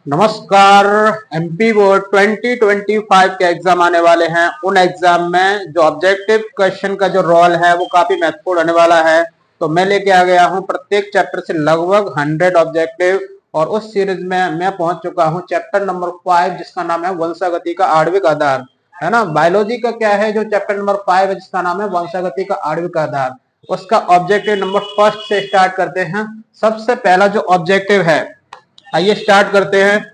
नमस्कार। MP board 2025 के exam आने वाले हैं। उन एग्जाम में जो ऑब्जेक्टिव क्वेश्चन का जो रोल है वो काफी महत्वपूर्ण होने वाला है। तो मैं लेके आ गया हूं प्रत्येक चैप्टर से लगभग 100 ऑब्जेक्टिव, और उस सीरीज में मैं पहुंच चुका हूं चैप्टर नंबर 5 जिसका नाम है वंशागति का आणविक आधार। है ना, बायोलॉजी का क्या है जो चैप्टर नंबर 5 है जिसका नाम है वंशागति का आणविक आधार, उसका ऑब्जेक्टिव नंबर फर्स्ट से स्टार्ट करते हैं। सबसे पहला जो ऑब्जेक्टिव है, आइए स्टार्ट करते हैं।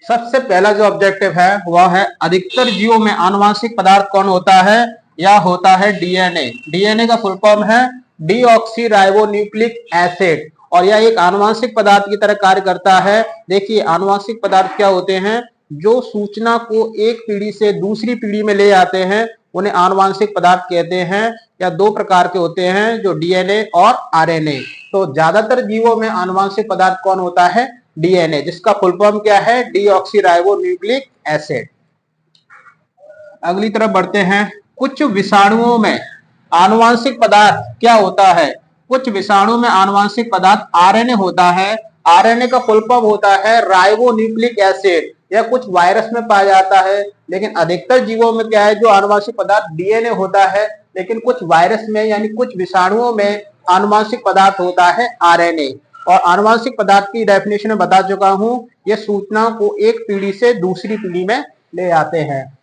सबसे पहला जो ऑब्जेक्टिव है वह है अधिकतर जीवों में आनुवंशिक पदार्थ कौन होता है? या होता है डीएनए। डीएनए का फुल फॉर्म है डीऑक्सी राइबो न्यूक्लिक एसिड, और यह एक आनुवंशिक पदार्थ की तरह कार्य करता है। देखिए, आनुवंशिक पदार्थ क्या होते हैं? जो सूचना को एक पीढ़ी से दूसरी पीढ़ी में ले आते हैं उन्हें आनुवंशिक पदार्थ कहते हैं। या दो प्रकार के होते हैं, जो डीएनए और आरएनए। तो ज्यादातर जीवों में आनुवंशिक पदार्थ कौन होता है? डीएनए, जिसका फुल फॉर्म क्या है? Deoxyribo nucleic acid. अगली तरफ बढ़ते हैं। कुछ विषाणुओं में आनुवंशिक पदार्थ क्या होता है? कुछ विषाणु में आनुवंशिक पदार्थ आरएनए होता है। आरएनए का फुल फॉर्म होता है राइबो न्यूक्लिक एसिड। यह कुछ वायरस में पाया जाता है, लेकिन अधिकतर जीवों में क्या है जो आनुवंशिक पदार्थ डीएनए होता है, लेकिन कुछ वायरस में यानी कुछ विषाणुओं में आनुवंशिक पदार्थ होता है आरएनए। और आनुवंशिक पदार्थ की डेफिनेशन में बता चुका हूं, ये सूचना को एक पीढ़ी से दूसरी पीढ़ी में ले आते हैं।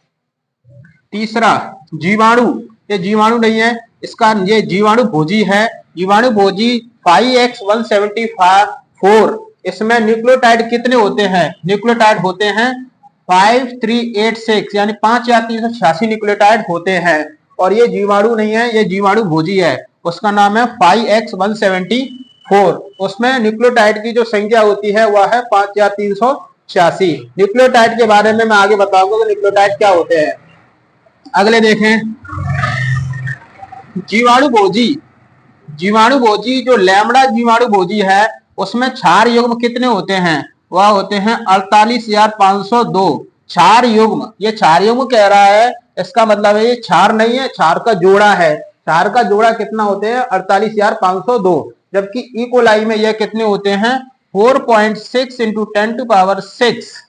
तीसरा, जीवाणु। ये जीवाणु नहीं है, इसका ये जीवाणु भोजी है। जीवाणु भोजी 5x174। इसमें न्यूक्लियोटाइड कितने होते हैं? न्यूक्लियोटाइड होते हैं 5386, यानी 5386 न्यूक्लियोटाइड होते हैं। और ये जीवाणु नहीं है, ये जीवाणु भोजी है। उसका नाम है 5x174। उसमें न्यूक्लियोटाइड की जो संख्या होती है वह है 5386। न्यूक्लियोटाइड के बारे में मैं आगे बताऊंगा कि न्यूक्लियोटाइड क्या होते हैं। अगले देखें, जीवाणु भोजी। जीवाणु भोजी जो लैम्बडा जीवाणु भोजी है उसमें क्षार युग्म कितने होते हैं? वह होते हैं 48,502 क्षार युग्म। ये क्षार युग्म कह रहा है, इसका मतलब है ये क्षार नहीं है, क्षार का जोड़ा है। क्षार का जोड़ा कितना होते हैं? 48,502। जबकि इकोलाई में यह कितने होते हैं? 4.6 इंटू 10⁶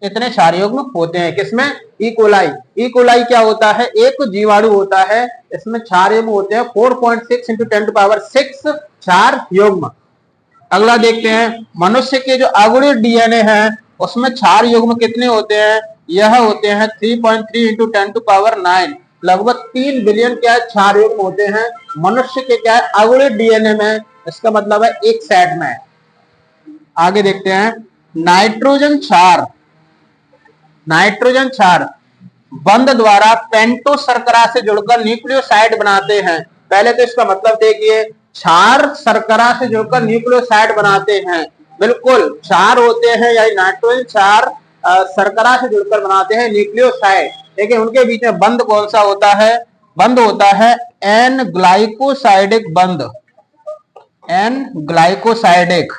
इतने क्षार युग्म होते हैं। किसमें? इकोलाई। इकोलाई क्या होता है? एक जीवाणु होता है, इसमें क्षार युग्म होते हैं 4.6 इंटू 10⁶ क्षार युग्म। अगला देखते हैं, मनुष्य के जो अगुणी डीएनए है उसमें क्षार युग्म कितने होते हैं? यह होते हैं 3.3 इंटू 10⁹ लगभग 3 बिलियन क्या क्षार युग्म होते हैं मनुष्य के क्या है अगुणी डीएनए में। इसका मतलब है एक सेट में। आगे देखते हैं, नाइट्रोजन क्षार। नाइट्रोजन क्षार बंध द्वारा पेंटो शर्करा से जुड़कर न्यूक्लियोसाइड बनाते हैं। पहले तो इसका मतलब देखिए, क्षार शर्करा से जुड़कर न्यूक्लियोसाइड बनाते हैं। बिल्कुल, क्षार होते हैं यानी नाइट्रोजन क्षार शर्करा से जुड़कर बनाते हैं न्यूक्लियोसाइड, लेकिन उनके बीच में बंध कौन सा होता है? बंध होता है एन ग्लाइकोसाइडिक बंध। N glycosidic.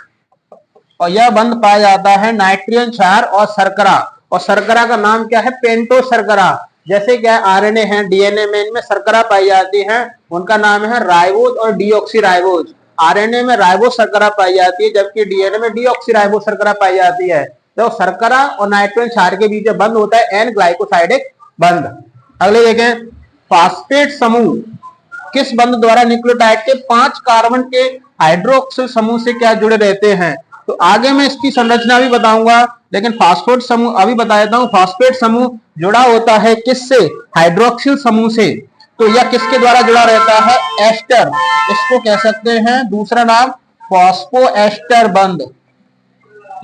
और यह बंध पाया जाता है नाइट्रोजन क्षार और शर्करा। और शर्करा का नाम क्या है? पेंटो शर्करा। जैसे क्या आरएनए है, डीएनए में इनमें शर्करा पाई जाती है, उनका नाम है राइबोज और डीऑक्सीराइबोज। आरएनए में राइबोज शर्करा पाई जाती है, जबकि डीएनए में डीऑक्सीराइबोज शर्करा पाई जाती है। तो शर्करा और नाइट्रोजन क्षार के बीच बंध होता है एन ग्लाइकोसाइडिक बंध। अगले देखें, फास्फेट समूह किस बंध द्वारा न्यूक्लियोटाइड के 5 कार्बन के हाइड्रोक्सिल समूह से क्या जुड़े रहते हैं? तो आगे मैं इसकी संरचना भी बताऊंगा, लेकिन फास्फेट समूह अभी बता देता हूं। फास्फेट समूह जुड़ा होता है किससे? हाइड्रोक्सिल समूह से। तो यह किसके द्वारा जुड़ा रहता है? एस्टर। इसको कह सकते हैं दूसरा नाम फॉस्फोएस्टर बंध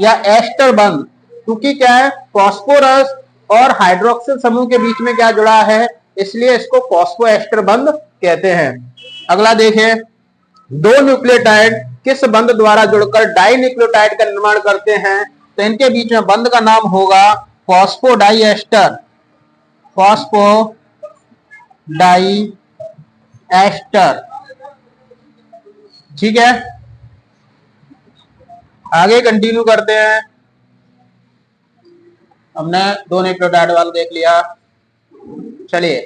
या एस्टर बंध, क्योंकि क्या है फॉस्फोरस और हाइड्रोक्सिल समूह के बीच में क्या जुड़ा है, इसलिए इसको फॉस्फोएस्टर बंध कहते हैं। अगला देखें, दो न्यूक्लियोटाइड किस बंध द्वारा जुड़कर डाई न्यूक्लियोटाइड का निर्माण करते हैं? तो इनके बीच में बंध का नाम होगा फॉस्फोडाइएस्टर। फॉस्फोडाइएस्टर। ठीक है, आगे कंटिन्यू करते हैं। हमने दो न्यूक्लियोटाइड वाला देख लिया, चलिए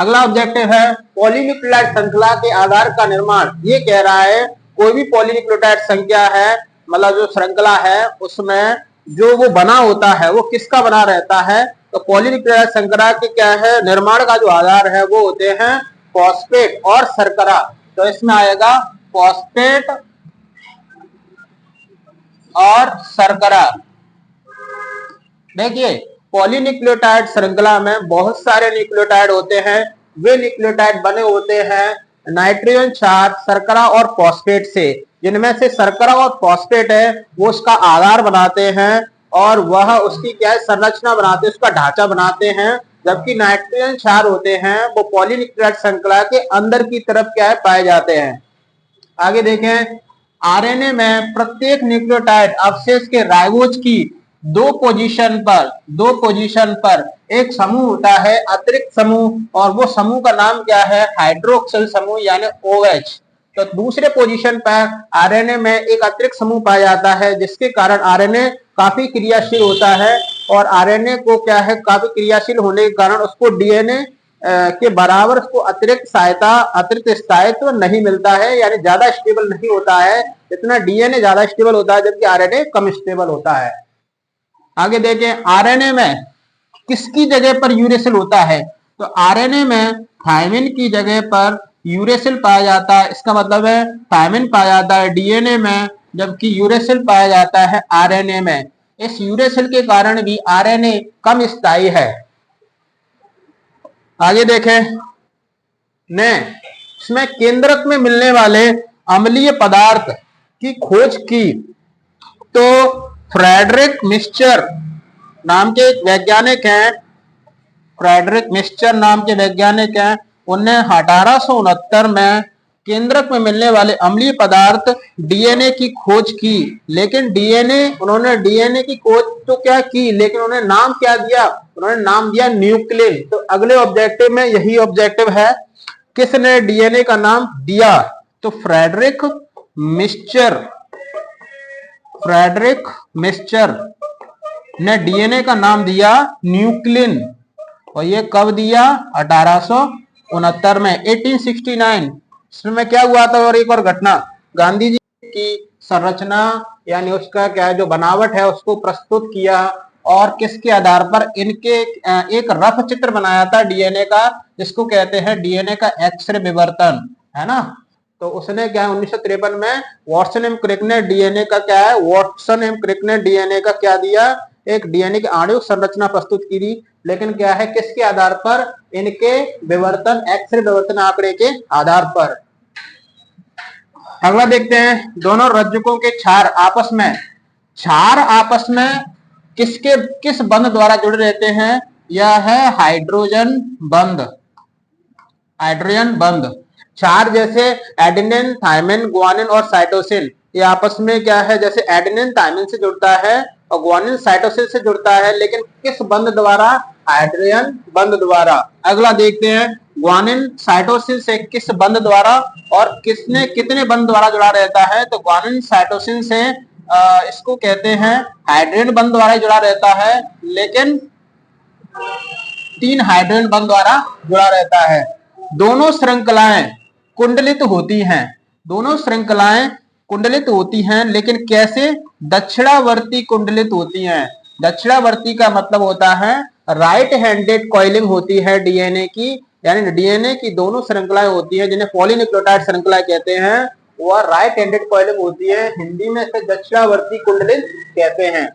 अगला ऑब्जेक्टिव है पॉलीन्यूक्लियोटाइड श्रृंखला के आधार का निर्माण। ये कह रहा है कोई भी पॉलीन्यूक्लियोटाइड संख्या है, मतलब जो श्रृंखला है उसमें जो वो बना होता है वो किसका बना रहता है, तो पॉलीन्यूक्लियोटाइड श्रृंखला के क्या है निर्माण का जो आधार है वो होते हैं फॉस्फेट और शर्करा। तो इसमें आएगा फॉस्फेट और शर्करा। देखिए पॉलीन्यूक्लियोटाइड श्रृंखला में बहुत सारे न्यूक्लियोटाइड होते हैं। वे न्यूक्लियोटाइड बने होते हैं नाइट्रोजन क्षार, शर्करा और फॉस्फेट से। जिनमें से शर्करा और फॉस्फेट है वो उसका आधार बनाते हैं और वह उसकी क्या है संरचना बनाते हैं, उसका ढांचा बनाते हैं। जबकि नाइट्रोजन क्षार होते हैं वो पॉलीन्यूक्लियोटाइड श्रृंखला के अंदर की तरफ क्या है पाए जाते हैं। आगे देखें, आरएनए में प्रत्येक न्यूक्लियोटाइड अवशेष के राइबोज की दो पोजीशन पर एक समूह होता है अतिरिक्त समूह, और वो समूह का नाम क्या है हाइड्रोक्सिल समूह यानी OH। तो दूसरे पोजीशन पर आरएनए में एक अतिरिक्त समूह पाया जाता है जिसके कारण आरएनए काफी क्रियाशील होता है, और आरएनए को क्या है काफी क्रियाशील होने के कारण उसको डीएनए के बराबर उसको अतिरिक्त स्थायित्व नहीं मिलता है, यानी ज्यादा स्टेबल नहीं होता है। जितना डीएनए ज्यादा स्टेबल होता है जबकि आरएनए कम स्टेबल होता है। आगे देखें, आरएनए में किसकी जगह पर यूरेसिल होता है, तो आरएनए में थायमिन की जगह पर यूरेसिल पाया जाता है। इसका मतलब है थायमिन पाया जाता है डीएनए में जबकि यूरेसिल पाया जाता है आरएनए में। इस यूरेसिल के कारण भी आरएनए कम स्थायी है। आगे देखें, ने इसमें केंद्रक में मिलने वाले अम्लीय पदार्थ की खोज की तो फ्रेडरिक मिक्सचर नाम के एक वैज्ञानिक हैं, फ्रेडरिक मिक्सचर नाम के वैज्ञानिक हैं। उन्हें 1869 में केंद्रक में मिलने वाले अम्लीय पदार्थ डीएनए की खोज की, लेकिन उन्होंने डीएनए की खोज तो क्या की, लेकिन उन्होंने नाम क्या दिया, उन्होंने नाम दिया न्यूक्लिन। तो अगले ऑब्जेक्टिव में यही ऑब्जेक्टिव है, किसने डीएनए का नाम दिया, तो फ्रेडरिक मिक्सचर ने डीएनए का नाम दिया न्यूक्लिन। और ये कब दिया 1869 में 1869। इसमें क्या हुआ था, और एक और घटना, गांधी जी की संरचना यानी उसका क्या जो बनावट है उसको प्रस्तुत किया, और किसके आधार पर इनके एक रफ चित्र बनाया था डीएनए का, जिसको कहते हैं डीएनए का एक्सरे विवर्तन, है ना। तो उसने क्या है 1953 में वॉटसन एम क्रिक ने डीएनए का क्या है वॉटसन एम क्रिक ने डीएनए का क्या दिया, एक डीएनए की आणविक संरचना प्रस्तुत की थी, लेकिन क्या है किसके आधार पर, इनके विवर्तन एक्सरे विवर्तन आंकड़े के आधार पर। अगला देखते हैं, दोनों रज्जुकों के क्षार आपस में किस बंध द्वारा जुड़े रहते हैं, यह है हाइड्रोजन बंध। क्षार जैसे एडेनिन, थायमिन, ग्वानिन और साइटोसिन, ये आपस में क्या है जैसे एडेनिन थायमिन से जुड़ता है और ग्वानिन साइटोसिन से जुड़ता है, लेकिन किस बंध द्वारा, हाइड्रोजन बंध द्वारा। अगला देखते हैं, ग्वानिन साइटोसिन से किस बंध द्वारा और कितने बंध द्वारा जुड़ा रहता है, तो ग्वानिन साइटोसिन से इसको कहते हैं हाइड्रोजन बंध द्वारा जुड़ा रहता है, लेकिन 3 हाइड्रोजन बंध द्वारा जुड़ा रहता है। दोनों श्रृंखलाएं कुंडलित होती हैं, लेकिन कैसे, दक्षिणावर्ती कुंडलित होती हैं। दक्षिणावर्ती का मतलब होता है राइट हैंडेड कॉइलिंग होती है डीएनए की, यानी डीएनए की दोनों श्रृंखलाएं होती हैं जिन्हें पॉलीन्यूक्लियोटाइड श्रृंखला कहते हैं, वह राइट हैंडेड कॉइलिंग होती है, हिंदी में इसे दक्षिणावर्ती कुंडलित कहते हैं।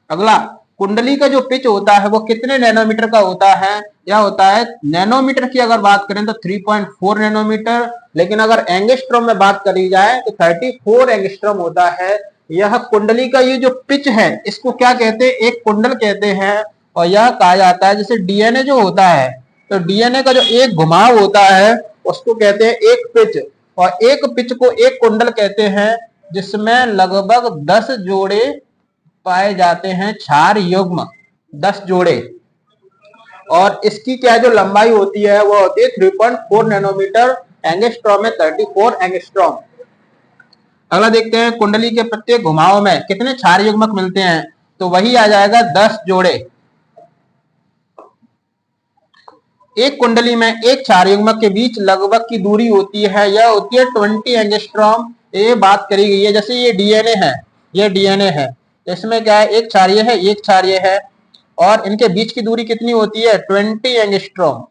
अगला, कुंडली का जो पिच होता है वो कितने नैनोमीटर का होता है, यह होता है नैनोमीटर की अगर बात करें तो 3.4 नैनोमीटर, लेकिन अगर एंगस्ट्रॉम में बात करी जाए तो 34 एंगस्ट्रॉम होता है। यह कुंडली का ये जो पिच है इसको क्या कहते हैं, एक कुंडल कहते हैं, और यह कहा जाता है जैसे डीएनए जो होता है, तो डीएनए का जो एक घुमाव होता है उसको कहते हैं एक पिच, और एक पिच को एक कुंडल कहते हैं, जिसमें लगभग 10 जोड़े पाए जाते हैं क्षार युग्म, 10 जोड़े, और इसकी क्या जो लंबाई होती है वो होती है 3.4 नैनोमीटर, एंगस्ट्रॉम में 34 एंगस्ट्रॉम। अगला देखते हैं, कुंडली के प्रत्येक घुमाव में कितने क्षार युग्मक मिलते हैं, तो वही आ जाएगा 10 जोड़े। एक कुंडली में एक क्षार युग्मक के बीच लगभग की दूरी होती है, यह होती है 20 एंगस्ट्रॉम। ये बात करी गई है। जैसे ये डीएनए है, ये डीएनए है, इसमें क्या है, एक क्षारीय है, एक क्षारीय है, और इनके बीच की दूरी कितनी होती है, 20 एंगस्ट्रॉम।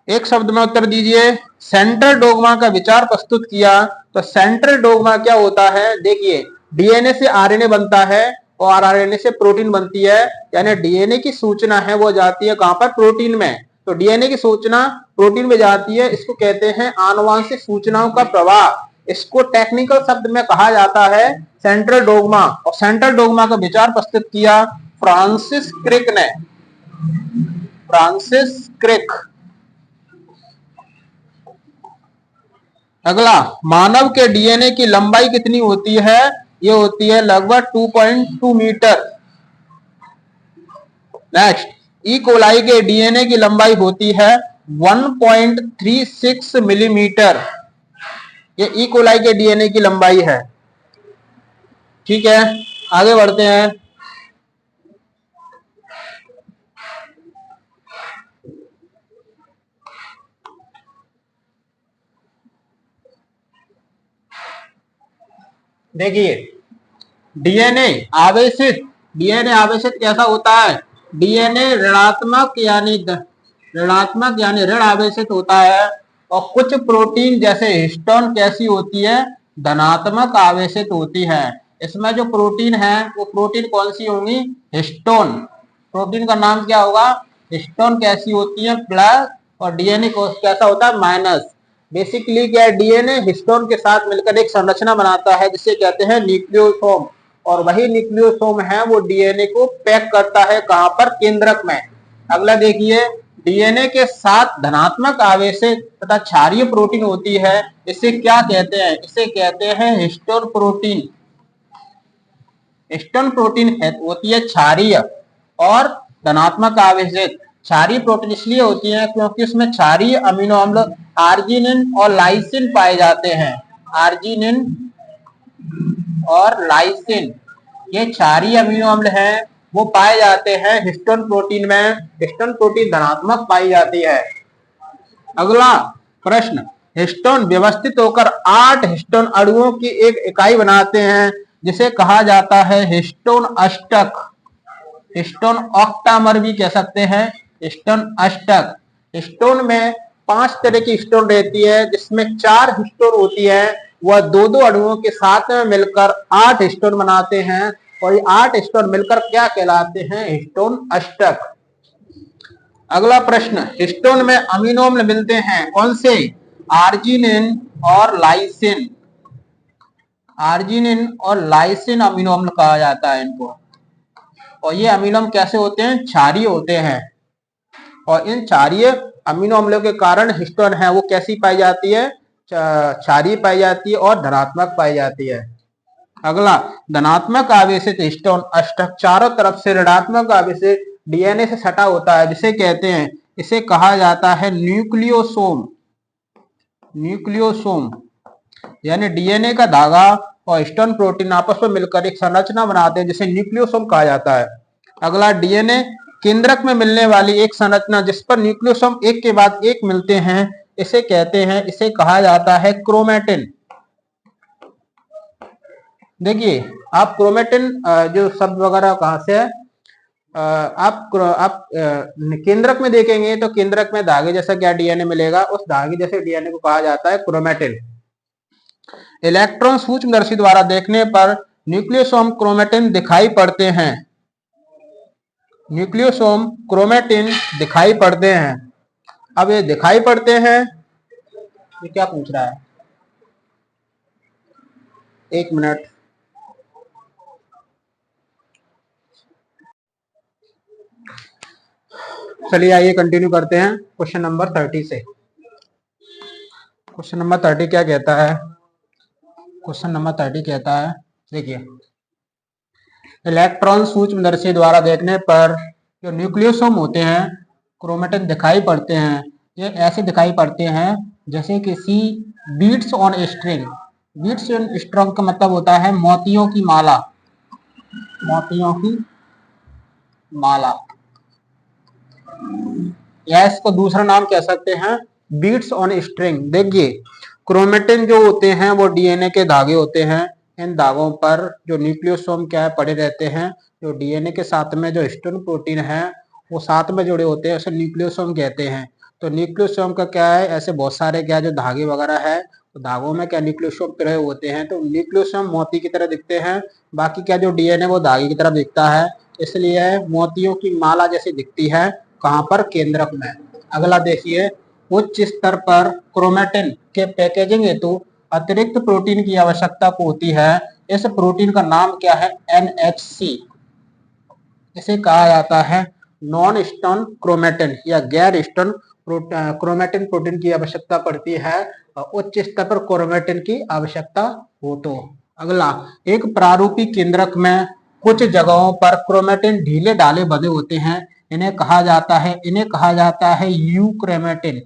एक शब्द में उत्तर दीजिए। सेंट्रल डोग्मा का विचार प्रस्तुत किया। तो सेंट्रल डोग्मा क्या होता है, देखिए, डीएनए से आरएनए बनता है और आरएनए से प्रोटीन बनती है, यानी डीएनए की सूचना है वो जाती है कहां पर, प्रोटीन में। तो डीएनए की सूचना प्रोटीन में जाती है, इसको कहते हैं आनुवांशिक सूचनाओं का प्रवाह। इसको टेक्निकल शब्द में कहा जाता है सेंट्रल डोग्मा। और सेंट्रल डोग्मा का विचार प्रस्तुत किया फ्रांसिस क्रिक ने, फ्रांसिस क्रिक। अगला, मानव के डीएनए की लंबाई कितनी होती है, ये होती है लगभग 2.2 मीटर। नेक्स्ट, ई कोलाई के डीएनए की लंबाई होती है 1.36 मिलीमीटर। ये ई कोलाई के डीएनए की लंबाई है। ठीक है, आगे बढ़ते हैं। देखिए, डीएनए आवेशित, डीएनए आवेशित कैसा होता है, डीएनए ऋणात्मक यानी ऋण आवेशित होता है। और कुछ प्रोटीन जैसे हिस्टोन कैसी होती है, धनात्मक आवेशित होती है। इसमें जो प्रोटीन है वो प्रोटीन कौन सी होंगी, हिस्टोन। प्रोटीन का नाम क्या होगा, हिस्टोन कैसी होती है, प्लस, और डीएनए कैसा होता है, माइनस। बेसिकली क्या है, डीएनए हिस्टोन के साथ मिलकर एक संरचना बनाता है जिसे कहते हैं न्यूक्लियोसोम। और वही न्यूक्लियोसोम है वो डीएनए को पैक करता है कहां पर, केंद्रक में। अगला देखिए, डीएनए के साथ धनात्मक आवेशित तथा क्षारीय प्रोटीन होती है, इसे क्या कहते हैं, इसे कहते हैं हिस्टोन प्रोटीन। हिस्टोन प्रोटीन होती है क्षारीय और धनात्मक आवेशित। क्षारीय प्रोटीन इसलिए होती है क्योंकि उसमें क्षारीय अमीनो अम्ल आर्जिनिन और लाइसिन पाए जाते हैं। आर्जिनिन और लाइसिन, ये क्षारीय अमीनो अम्ल हैं, वो पाए जाते हैं हिस्टोन प्रोटीन में। हिस्टोन प्रोटीन धनात्मक पाई जाती है। अगला प्रश्न, हिस्टोन व्यवस्थित होकर 8 हिस्टोन अणुओं की एक इकाई बनाते हैं जिसे कहा जाता है हिस्टोन अष्टक। हिस्टोन ऑक्टामर भी कह सकते हैं, हिस्टोन अष्टक। हिस्टोन में 5 तरह की हिस्टोन रहती है, जिसमें 4 हिस्टोन होती है, वह 2-2 अणुओं के साथ में मिलकर 8 हिस्टोन बनाते हैं। और ये 8 हिस्टोन मिलकर क्या कहलाते हैं, हिस्टोन अष्टक। अगला प्रश्न, हिस्टोन में अमीनो अम्ल मिलते हैं कौन से, आर्जिनिन और लाइसिन। आर्जिनिन और लाइसिन अमीनो अम्ल कहा जाता है इनको। और ये अमीनो अम्ल कैसे होते हैं, क्षारीय होते हैं। और इन क्षारीय अमीनो अम्लों के कारण हिस्टोन है वो कैसी पाई जाती है, क्षारीय पाई जाती है और धनात्मक पाई जाती है। अगला, धनात्मक आवेशित हिस्टोन अष्टक चारों तरफ से ऋणात्मक आवेशित डीएनए से सटा होता है, जिसे कहते हैं, इसे कहा जाता है न्यूक्लियोसोम। न्यूक्लियोसोम यानी डीएनए का धागा और हिस्टोन प्रोटीन आपस में मिलकर एक संरचना बनाते हैं जिसे न्यूक्लियोसोम कहा जाता है। अगला, डीएनए केंद्रक में मिलने वाली एक संरचना जिस पर न्यूक्लियोसोम एक के बाद एक मिलते हैं, इसे कहते हैं, इसे कहा जाता है क्रोमेटिन। देखिए, आप क्रोमेटिन जो शब्द वगैरह कहां से है, आप केंद्रक में देखेंगे तो केंद्रक में धागे जैसा क्या डीएनए मिलेगा, उस धागे जैसे डीएनए को कहा जाता है क्रोमेटिन। इलेक्ट्रॉन सूक्ष्मदर्शी द्वारा देखने पर न्यूक्लियोसोम क्रोमेटिन दिखाई पड़ते हैं। न्यूक्लियोसोम क्रोमेटिन दिखाई पड़ते हैं। अब ये दिखाई पड़ते हैं, ये क्या पूछ रहा है, एक मिनट। चलिए आइए कंटिन्यू करते हैं क्वेश्चन नंबर 30 से। क्वेश्चन नंबर 30 क्या कहता है, क्वेश्चन नंबर 30 कहता है, देखिए, इलेक्ट्रॉन सूक्ष्मदर्शी द्वारा देखने पर जो न्यूक्लियोसोम होते हैं क्रोमेटिन दिखाई पड़ते हैं। ये ऐसे दिखाई पड़ते हैं जैसे किसी beads on string. Beads on string का मतलब होता है मोतियों की माला, मोतियों की माला। या इसको दूसरा नाम कह सकते हैं बीट्स ऑन स्ट्रिंग। देखिए क्रोमेटिन जो होते हैं वो डीएनए के धागे होते हैं। इन धागों पर जो न्यूक्लियोसोम क्या है पड़े रहते हैं। जो डीएनए के साथ में जो हिस्टोन प्रोटीन है वो साथ में जुड़े होते हैं, उसे न्यूक्लियोसोम कहते हैं। तो न्यूक्लियोसोम का क्या है, ऐसे बहुत सारे क्या जो धागे वगैरह है, तो धागों में क्या न्यूक्लियोसोम पिरोए होते हैं। तो न्यूक्लियोसोम मोती की तरह दिखते हैं, बाकी क्या जो डीएनए वो धागे की तरह दिखता है, इसलिए मोतियों की माला जैसी दिखती है। कहाँ पर, केंद्रक में। अगला देखिए, उच्च स्तर पर क्रोमेटिन के पैकेजिंग हेतु अतिरिक्त प्रोटीन की आवश्यकता होती है। इस प्रोटीन का नाम क्या है, NHC। इसे कहा जाता है नॉन स्टोन क्रोमेटिन या गैर स्टोन क्रोमेटिन प्रोटीन की आवश्यकता पड़ती है उच्च स्तर पर क्रोमेटिन की आवश्यकता हो तो। अगला, एक प्रारूपी केंद्रक में कुछ जगहों पर क्रोमेटिन ढीले ढाले बंधे होते हैं। इन्हें कहा जाता है यूक्रोमेटिन।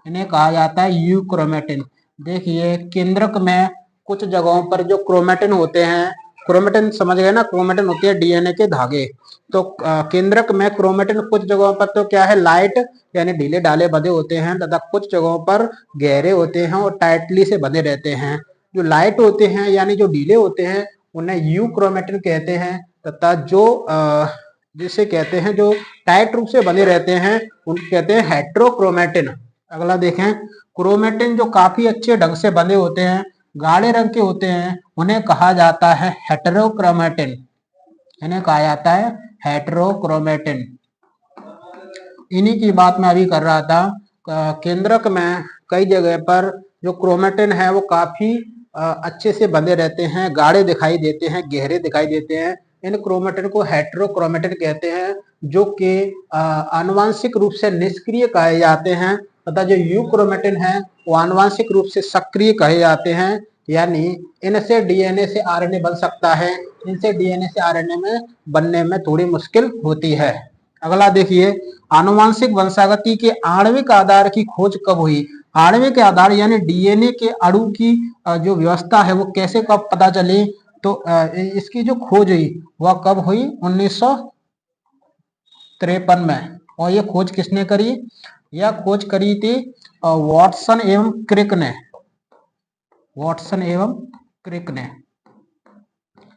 इन्हें कहा जाता है यूक्रोमेटिन। देखिए केंद्रक में कुछ जगहों पर जो क्रोमेटिन होते हैं, क्रोमेटिन समझ गए ना, क्रोमेटिन होती है डीएनए के धागे। तो केंद्रक में क्रोमेटिन कुछ जगहों पर तो क्या है, लाइट यानी ढीले ढाले बंधे होते हैं, तथा कुछ जगहों पर गहरे होते हैं और टाइटली से बंधे रहते हैं। जो लाइट होते हैं यानी जो ढीले होते हैं उन्हें यूक्रोमेटिन कहते हैं, तथा जो जिसे कहते हैं जो टाइट रूप से बंधे रहते हैं उनको कहते हैं हेट्रोक्रोमेटिन। अगला देखें, क्रोमेटिन जो काफी अच्छे ढंग से बंधे होते हैं, गाढ़े रंग के होते हैं, उन्हें कहा जाता है हेटेरोक्रोमेटिन। इन्हें कहा जाता है हेटेरोक्रोमेटिन। इन्हीं की बात मैं अभी कर रहा था। केंद्रक में कई जगह पर जो क्रोमेटिन है वो काफी अच्छे से बंधे रहते हैं, गाढ़े दिखाई देते हैं, गहरे दिखाई देते हैं। इन क्रोमेटिन को हेटेरोक्रोमेटिन कहते हैं, जो कि आनुवांशिक रूप से निष्क्रिय कहे जाते हैं, तथा जो यूक्रोमेटिन है वो आनुवांशिक रूप से सक्रिय कहे जाते हैं। यानी इनसे डीएनए से आरएनए बन सकता है, इनसे डीएनए से आरएनए में बनने में थोड़ी मुश्किल होती है। अगला देखिए, आनुवांशिक वंशागति के आणविक आधार की खोज कब हुई। आणविक आधार यानी डीएनए के अणु की जो व्यवस्था है वो कैसे कब पता चली, तो इसकी जो खोज हुई वह कब हुई, 1953 में। और ये खोज किसने करी, यह खोज करी थी वाटसन एवं क्रिक ने। वाटसन एवं क्रिक ने,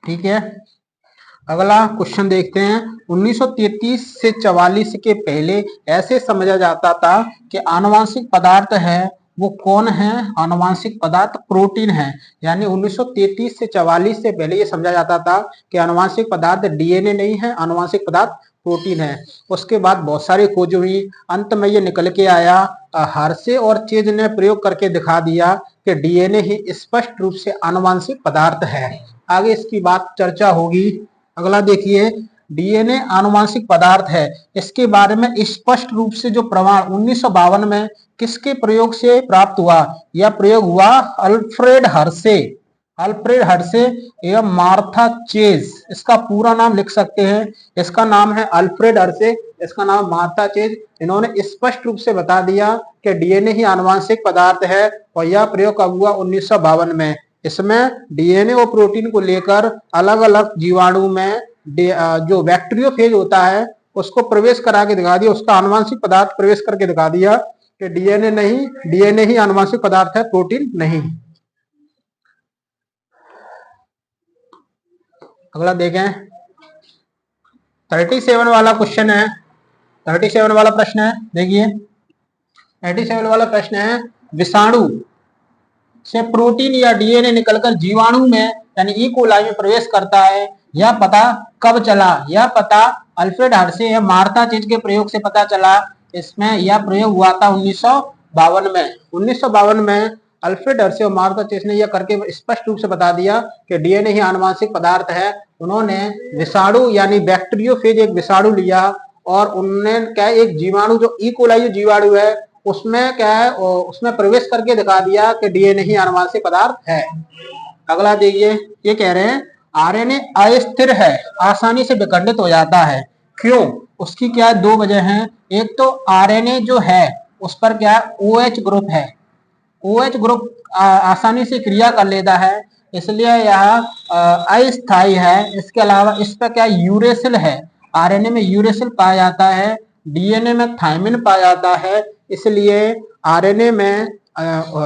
ठीक है। अगला क्वेश्चन देखते हैं, 1933 से 44 के पहले ऐसे समझा जाता था कि आनुवांशिक पदार्थ है वो कौन है, आनुवांशिक पदार्थ प्रोटीन है। यानी 1933 से 44 से पहले ये समझा जाता था कि आनुवांशिक पदार्थ डीएनए नहीं है, आनुवांशिक पदार्थ प्रोटीन है। उसके बाद बहुत सारी खोज हुई, अंत में ये निकल के आया, हार्शे और चेज ने प्रयोग करके दिखा दिया कि डीएनए ही स्पष्ट रूप से आनुवांशिक पदार्थ है। आगे इसकी बात चर्चा होगी। अगला देखिए, डीएनए आनुवांशिक पदार्थ है, इसके बारे में स्पष्ट रूप से जो प्रमाण 1952 में किसके प्रयोग से प्राप्त हुआ, यह प्रयोग हुआ अल्फ्रेड हर्शे। अल्फ्रेड हर्शे एवं मार्था चेज, इसका पूरा नाम लिख सकते हैं, इसका नाम है अल्फ्रेड हर्शे, इसका नाम मार्था चेज। इन्होंने स्पष्ट रूप से बता दिया कि डीएनए ही आनुवांशिक पदार्थ है, और यह प्रयोग कब हुआ, 1952 में। इसमें डीएनए और प्रोटीन को लेकर अलग अलग जीवाणु में जो बैक्टीरियोफेज होता है उसको प्रवेश करा के दिखा दिया, उसका आनुवांशिक पदार्थ प्रवेश करके दिखा दिया कि डीएनए नहीं, डीएनए ही आनुवांशिक पदार्थ है, प्रोटीन नहीं। अगला देखें, 37 वाला क्वेश्चन है, 37 वाला प्रश्न है। देखिए 37 वाला प्रश्न है, विषाणु से प्रोटीन या डीएनए निकलकर जीवाणु में यानी ई कोलाई में प्रवेश करता है, यह पता कब चला। यह पता अल्फ्रेड हर्शे या मार्था चेज के प्रयोग से पता चला। इसमें यह प्रयोग हुआ था 1952 में। 1952 में अल्फ्रेड हर्शे और मार्था चेज ने यह करके स्पष्ट रूप से बता दिया कि डीएनए ही आनुवांशिक पदार्थ है। उन्होंने विषाणु यानी बैक्टीरियोफेज एक विषाणु लिया, और उन्होंने क्या एक जीवाणु जो ई कोलाई जीवाणु है उसमें क्या है, उसमें प्रवेश करके दिखा दिया कि डीएनए ही आनुवांशिक पदार्थ है। अगला देखिए, ये कह रहे हैं आरएनए अस्थिर है, आसानी से विखंडित हो जाता है, क्यों। उसकी क्या दो वजह हैं। एक तो आरएनए जो है उस पर क्या OH ग्रुप है, OH ग्रुप आसानी से क्रिया कर लेता है, इसलिए यह अस्थायी है। इसके अलावा इस पर क्या यूरेसिल है, आरएनए में यूरेसिल पाया जाता है, डीएनए में थायमिन पाया जाता है, इसलिए आरएनए में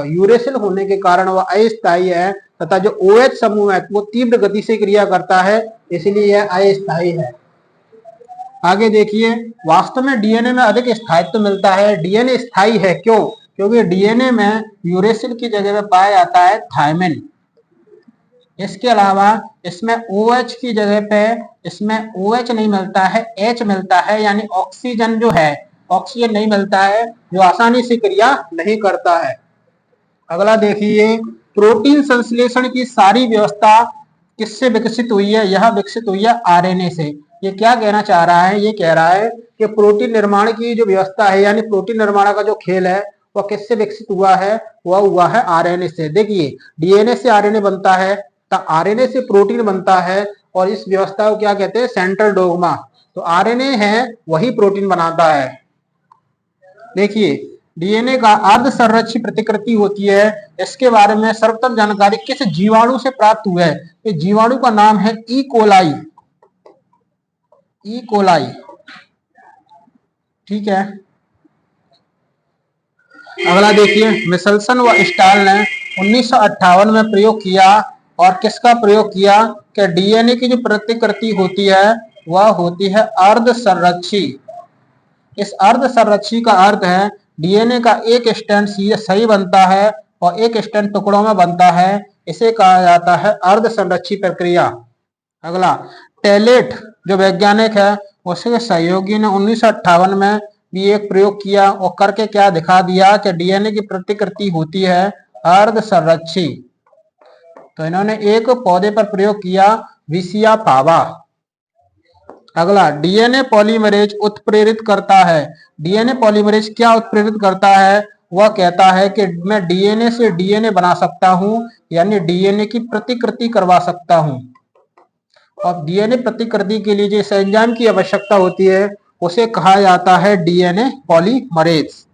यूरेसिल होने के कारण वह अस्थायी है, तथा जो OH समूह है वो तीव्र गति से क्रिया करता है, इसलिए यह अस्थायी है। आगे देखिए, वास्तव में डीएनए में अधिक स्थायित्व मिलता है। डीएनए स्थायी है, क्यों? क्योंकि डीएनए में यूरेसिल की जगह में पाया जाता है थायमिन। इसके अलावा इसमें OH की जगह पे इसमें OH नहीं मिलता है, H मिलता है, यानी ऑक्सीजन जो है, ऑक्सीजन नहीं मिलता है, जो आसानी से क्रिया नहीं करता है। अगला देखिए, प्रोटीन संश्लेषण की सारी व्यवस्था किससे विकसित हुई है? यह विकसित हुई है आरएनए से। ये क्या कहना चाह रहा है? ये कह रहा है कि प्रोटीन निर्माण की जो व्यवस्था है, यानी प्रोटीन निर्माण का जो खेल है, वह किससे विकसित हुआ है? वह हुआ है आरएनए से। देखिए, डीएनए से आरएनए बनता है, तो आरएनए से प्रोटीन बनता है, और इस व्यवस्था को क्या कहते हैं? Central dogma. तो आरएनए है वही प्रोटीन बनाता है। देखिए, डीएनए का अर्ध संरक्षित प्रतिकृति होती है। इसके बारे में सर्वप्रथम जानकारी किस जीवाणु से प्राप्त हुआ है? ये जीवाणु का नाम है ई कोलाई। ई कोलाई, ठीक है। अगला देखिए, मिशेल्सन व स्टाल ने 1958 में प्रयोग किया, और किसका प्रयोग किया? कि डीएनए की जो प्रतिकृति होती है वह होती है अर्ध संरक्षी। इस अर्ध संरक्षी का अर्थ है डीएनए का एक स्ट्रैंड सही बनता है और एक स्ट्रैंड टुकड़ों में बनता है, इसे कहा जाता है अर्ध संरक्षी प्रक्रिया। अगला, टेलेट जो वैज्ञानिक है, उसके सहयोगी ने 1958 में भी एक प्रयोग किया और करके क्या दिखा दिया कि डीएनए की प्रतिकृति होती है अर्ध संरक्षी। तो इन्होंने एक पौधे पर प्रयोग किया, विसिया फावा। अगला, डीएनए पॉलीमरेज उत्प्रेरित करता है। डीएनए पॉलीमरेज क्या उत्प्रेरित करता है? वह कहता है कि मैं डीएनए से डीएनए बना सकता हूं, यानी डीएनए की प्रतिकृति करवा सकता हूं। और डीएनए प्रतिकृति के लिए जिस एंजाइम की आवश्यकता होती है उसे कहा जाता है डीएनए पॉलीमरेज।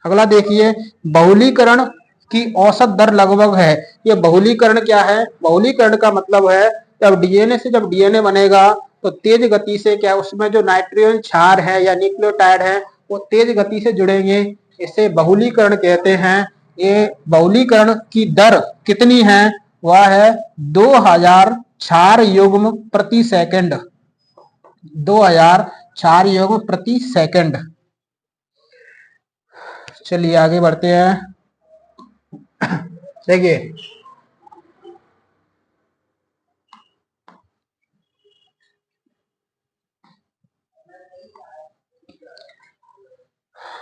अगला देखिए, बहुलीकरण की औसत दर लगभग है। ये बहुलीकरण क्या है? बहुलीकरण का मतलब है जब डीएनए से जब डीएनए बनेगा तो तेज गति से क्या उसमें जो नाइट्रोजन क्षार है या न्यूक्लियोटाइड है वो तेज गति से जुड़ेंगे, इसे बहुलीकरण कहते हैं। ये बहुलीकरण की दर कितनी है? वह है 2000 क्षार युग्म प्रति सेकंड। 2000 क्षार युग्म प्रति सेकंड। चलिए आगे बढ़ते हैं। देखिए,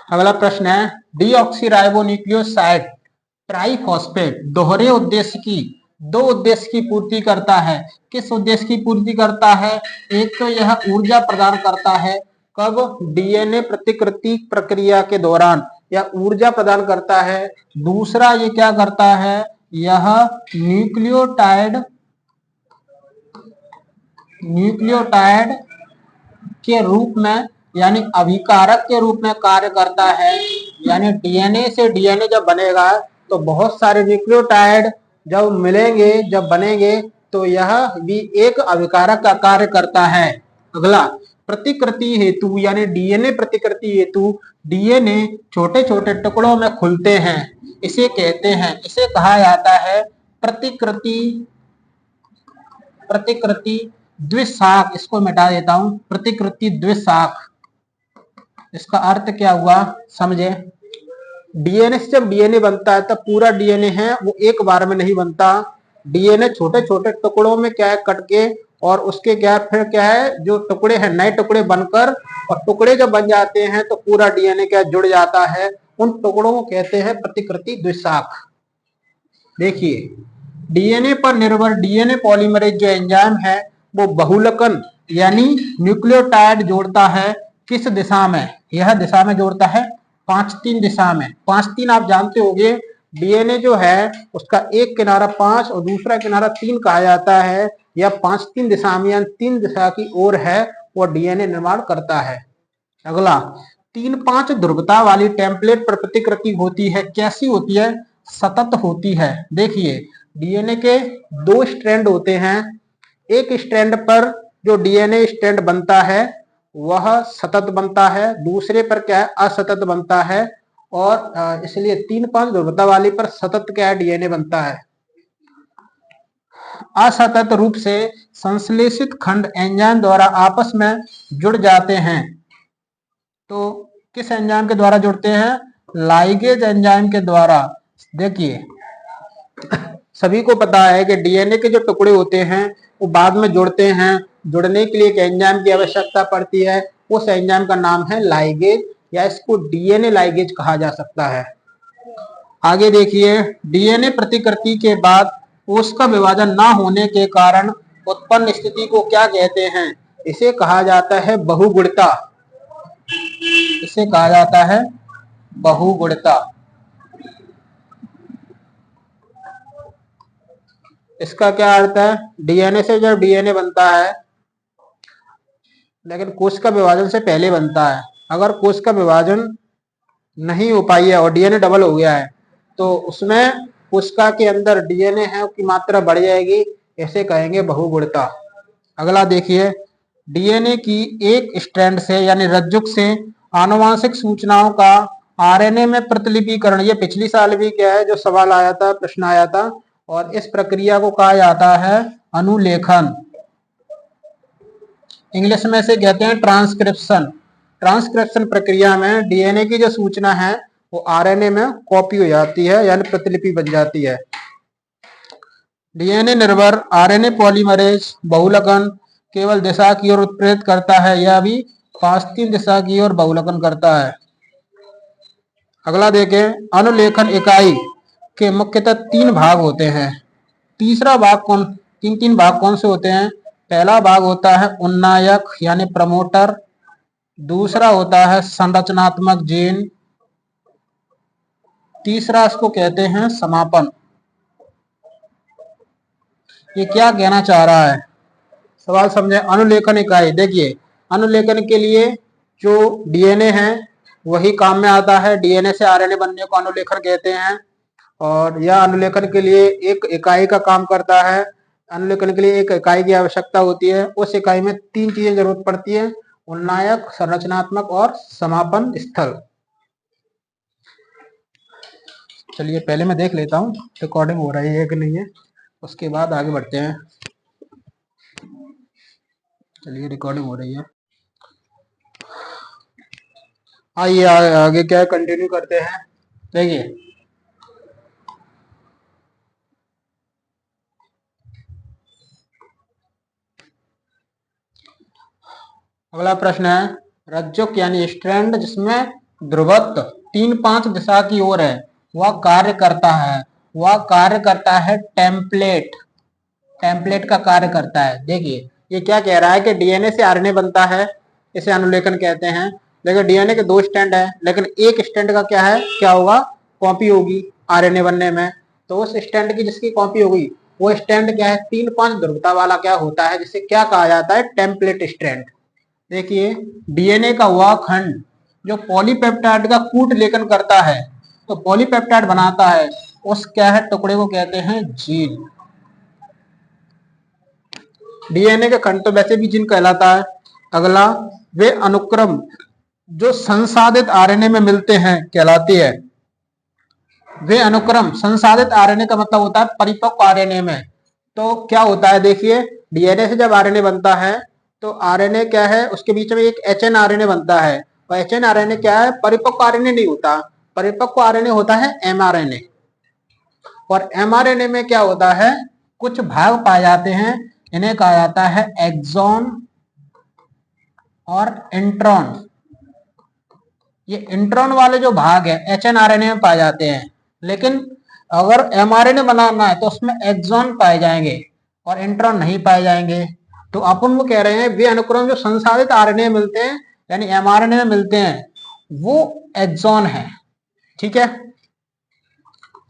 अगला प्रश्न है, डीऑक्सीराइबोन्यूक्लियोसाइड ट्राइफॉस्फेट दोहरे उद्देश्य की दो उद्देश्य की पूर्ति करता है। किस उद्देश्य की पूर्ति करता है? एक तो यह ऊर्जा प्रदान करता है, कब? डीएनए प्रतिकृति प्रक्रिया के दौरान यह ऊर्जा प्रदान करता है। दूसरा ये क्या करता है? यह न्यूक्लियोटाइड के रूप में, यानी अभिकारक के रूप में कार्य करता है। यानी डीएनए से डीएनए जब बनेगा तो बहुत सारे न्यूक्लियोटाइड जब मिलेंगे, जब बनेंगे, तो यह भी एक अभिकारक का कार्य करता है। अगला, प्रतिकृति हेतु, यानी डीएनए प्रतिकृति हेतु डीएनए छोटे छोटे टुकड़ों में खुलते हैं, इसे कहते हैं, इसे कहा जाता है प्रतिकृति द्विशाख। इसको मिटा देता हूं, प्रतिकृति द्विशाख। इसका अर्थ क्या हुआ समझे? डीएनए से जब डीएनए बनता है तब पूरा डीएनए है वो एक बार में नहीं बनता। डीएनए छोटे छोटे टुकड़ों में क्या है कट के, और उसके क्या फिर क्या है जो टुकड़े हैं नए टुकड़े बनकर, और टुकड़े जब बन जाते हैं तो पूरा डीएनए क्या जुड़ जाता है। उन टुकड़ों को कहते हैं प्रतिकृति द्विशाख। देखिए, डीएनए पर निर्भर डीएनए पॉलीमरेज जो एंजाइम है वो बहुलकन यानी न्यूक्लियोटाइड जोड़ता है। किस दिशा में? यह दिशा में जोड़ता है 5-3 दिशा में। 5-3 आप जानते होंगे, डीएनए जो है उसका एक किनारा 5 और दूसरा किनारा 3 कहा जाता है। यह 5-3 दिशा में, यानी 3 दिशा की ओर है वो डीएनए निर्माण करता है। अगला, 3-5 ध्रुवता वाली टेम्पलेट पर प्रतिकृति होती है। कैसी होती है? सतत होती है। देखिए, डीएनए के 2 स्ट्रैंड होते हैं। एक स्ट्रैंड पर जो डीएनए स्ट्रैंड बनता है वह सतत बनता है, दूसरे पर क्या है असतत बनता है, और इसलिए 3-5 ध्रुवता वाली पर सतत क्या है डीएनए बनता है। असतत रूप से संश्लेषित खंड एंजाइम द्वारा आपस में जुड़ जाते हैं। तो किस एंजाइम के द्वारा जुड़ते हैं? लाइगेज एंजाइम के द्वारा। देखिए सभी को पता है कि डीएनए के जो टुकड़े होते हैं वो बाद में जुड़ते हैं, जुड़ने के लिए एक एंजाइम की आवश्यकता पड़ती है, उस एंजाइम का नाम है लाइगेज, या इसको डीएनए लाइगेज कहा जा सकता है। आगे देखिए, डीएनए प्रतिकृति के बाद कोशिका विभाजन ना होने के कारण उत्पन्न स्थिति को क्या कहते हैं? इसे कहा जाता है बहुगुणिता। इसे कहा जाता है बहुगुणिता। इसका क्या अर्थ है? डीएनए से जब डीएनए बनता है, लेकिन कोशिका विभाजन से पहले बनता है। अगर कोशिका विभाजन नहीं हो पाई है और डीएनए डबल हो गया है, तो उसमें कोशिका के अंदर डीएनए है की मात्रा बढ़ जाएगी, ऐसे कहेंगे बहुगुणिता। अगला देखिए, डीएनए की एक स्ट्रैंड से यानी रज्जुक से आनुवांशिक सूचनाओं का आरएनए में प्रतिलिपिकरण, ये पिछली साल भी क्या है जो सवाल आया था, प्रश्न आया था, और इस प्रक्रिया को कहा जाता है अनुलेखन। इंग्लिश में से कहते हैं ट्रांसक्रिप्शन। ट्रांसक्रिप्शन प्रक्रिया में डीएनए की जो सूचना है वो आरएनए में कॉपी हो जाती है, यानी प्रतिलिपि बन जाती है। डीएनए निर्भर आरएनए पॉलीमरेज बहुलकन केवल दिशा की ओर उत्प्रेरित करता है, यह भी 5-3 दिशा की ओर बहुलकन करता है। अगला देखें, अनुलेखन इकाई के मुख्यतः 3 भाग होते हैं। तीसरा भाग तीन भाग कौन से होते हैं? पहला भाग होता है उन्नायक यानी प्रमोटर, दूसरा होता है संरचनात्मक जीन, तीसरा इसको कहते हैं समापन। ये क्या कहना चाह रहा है, सवाल समझे। अनुलेखन इकाई, देखिए अनुलेखन के लिए जो डीएनए है वही काम में आता है। डीएनए से आरएनए बनने को अनुलेखन कहते हैं, और यह अनुलेखन के लिए एक इकाई का काम करता है। अनुलेखन के लिए एक इकाई की आवश्यकता होती है। उस इकाई में 3 चीजें जरूरत पड़ती है, उन्नायक, संरचनात्मक और समापन स्थल। चलिए पहले मैं देख लेता हूँ रिकॉर्डिंग हो रही है कि नहीं है, उसके बाद आगे बढ़ते हैं। चलिए रिकॉर्डिंग हो रही है, आइए आगे क्या कंटिन्यू करते हैं। देखिए अगला प्रश्न है, रज्जुक यानी स्ट्रैंड जिसमें ध्रुवत्व 3-5 दिशा की ओर है, वह कार्य करता है। वह कार्य करता है टेम्पलेट, टेम्पलेट का कार्य करता है। देखिए ये क्या कह रहा है कि डीएनए से आरएनए बनता है, इसे अनुलेखन कहते हैं। लेकिन डीएनए के 2 स्टैंड है, लेकिन एक स्टैंड का क्या है, क्या होगा, कॉपी होगी आरएनए बनने में। तो उस स्टैंड की जिसकी कॉपी होगी वो स्टैंड क्या है, 3-5 ध्रुवता वाला क्या होता है, जिसे क्या कहा जाता है, टेम्पलेट स्टैंड। देखिए डीएनए का वह खंड जो पॉलीपेप्टाइड का कूट लेखन करता है, तो पॉलीपेप्टाइड बनाता है, उस क्या है टुकड़े को कहते हैं जीन। डीएनए के खंड तो वैसे भी जीन कहलाता है। अगला, वे अनुक्रम जो संसाधित आरएनए में मिलते हैं कहलाती है। वे अनुक्रम, संसाधित आरएनए का मतलब होता है परिपक्व आरएनए में। तो क्या होता है, देखिए डीएनए से जब आरएनए बनता है तो आरएनए क्या है, उसके बीच में एक एचएनआरएनए बनता है, और एचएनआरएनए क्या है, परिपक्व आरएनए नहीं होता। परिपक्व आरएनए होता है एमआरएनए, और एमआरएनए में क्या होता है, कुछ भाग पाए जाते हैं, इन्हें कहा जाता है एक्सॉन और इंट्रॉन। ये इंट्रॉन वाले जो भाग है एचएनआरएनए में पाए जाते हैं, लेकिन अगर एमआरएनए बनाना है तो उसमें एक्सॉन पाए जाएंगे और इंट्रॉन नहीं पाए जाएंगे। तो अपन वो कह रहे हैं वे अनुक्रम जो संसाधित आरएनए मिलते हैं यानी एमआरएनए में मिलते हैं वो एक्सॉन है। ठीक है,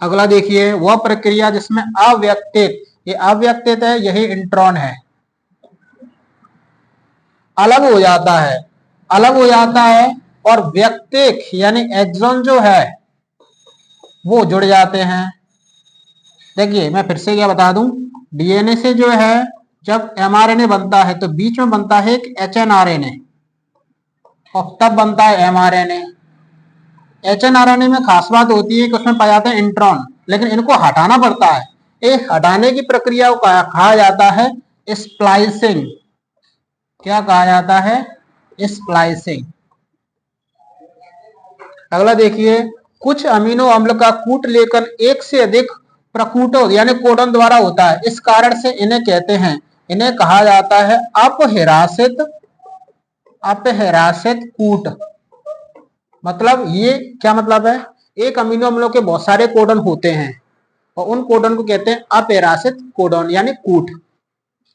अगला देखिए, वह प्रक्रिया जिसमें अव्यक्तित, ये अव्यक्तित है, यही इंट्रॉन है, अलग हो जाता है, अलग हो जाता है, और व्यक्तिक यानी एक्सॉन जो है वो जुड़ जाते हैं। देखिए मैं फिर से क्या बता दूं, डीएनए से जो है जब एमआरएनए बनता है तो बीच में बनता है एक एचएनआरएनए, और तब बनता है mRNA। HNRNA में खास बात होती है कि उसमें पाया जाता है इंट्रॉन, लेकिन इनको हटाना पड़ता है। एक हटाने की प्रक्रिया को कहा जाता है स्प्लाइसिंग। क्या कहा जाता है? स्प्लाइसिंग। अगला देखिए, कुछ अमीनो अम्ल का कूट लेखन एक से अधिक प्रकूटों यानी कोडन द्वारा होता है। इस कारण से इन्हें कहते हैं, इन्हें कहा जाता है अपहिरासित कूट। मतलब ये क्या मतलब है? एक अमीनो अम्लों के बहुत सारे कोडन होते हैं और उन कोडन को कहते हैं अपहिरासित कोडन यानी कूट।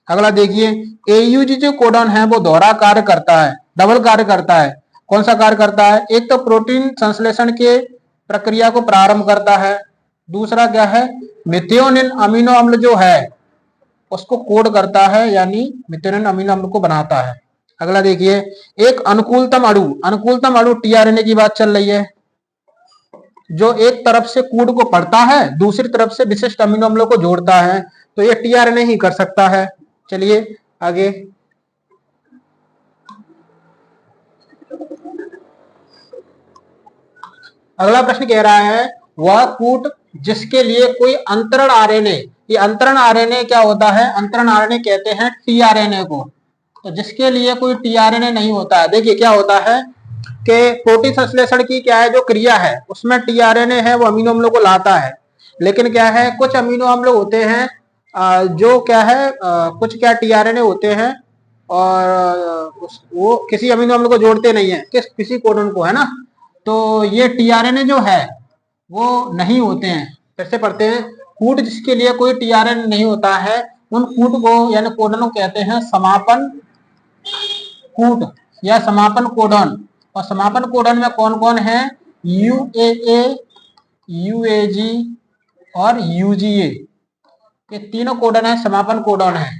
अगला देखिए, एयूजी जो कोडन है वो दोहरा कार्य करता है, डबल कार्य करता है। कौन सा कार्य करता है? एक तो प्रोटीन संश्लेषण के प्रक्रिया को प्रारंभ करता है, दूसरा क्या है? मिथ्योनिन अमीनो अम्ल जो है उसको कोड करता है यानी मिथ्योनिन अमीनो अम्ल को बनाता है। अगला देखिए, एक अनुकूलतम अणु टीआरएनए की बात चल रही है, जो एक तरफ से कूट को पढ़ता है, दूसरी तरफ से विशिष्ट अमीनो अम्लों को जोड़ता है, तो ये टीआरएनए ही कर सकता है। चलिए आगे। अगला प्रश्न कह रहा है, वह कूट जिसके लिए कोई अंतरण आरएनए, ये अंतरण आरएनए क्या होता है? अंतरण आरएनए कहते हैं टीआरएनए को। तो जिसके लिए कोई टीआरएनए नहीं होता है, देखिए क्या होता है कि प्रोटीन संश्लेषण की क्या है जो क्रिया है उसमें टीआरएनए है वो अमीनो अम्लों को लाता है, लेकिन क्या है कुछ अमीनो अम्ल होते हैं जो क्या है कुछ क्या टीआरएनए होते हैं और वो किसी अमीनो अम्ल को जोड़ते नहीं है, किसी कोडन को, है ना। तो ये टीआरएनए जो है वो नहीं होते हैं। फिर से पढ़ते हैं, कूट जिसके लिए कोई टीआरएनए नहीं होता है उन कूट को यानी कोडन को कहते हैं समापन कूट या समापन कोडन। और समापन कोडन में कौन कौन है? यूएए, यूएजी और यूजीए, ये तीनों कोडन है, समापन कोडन है।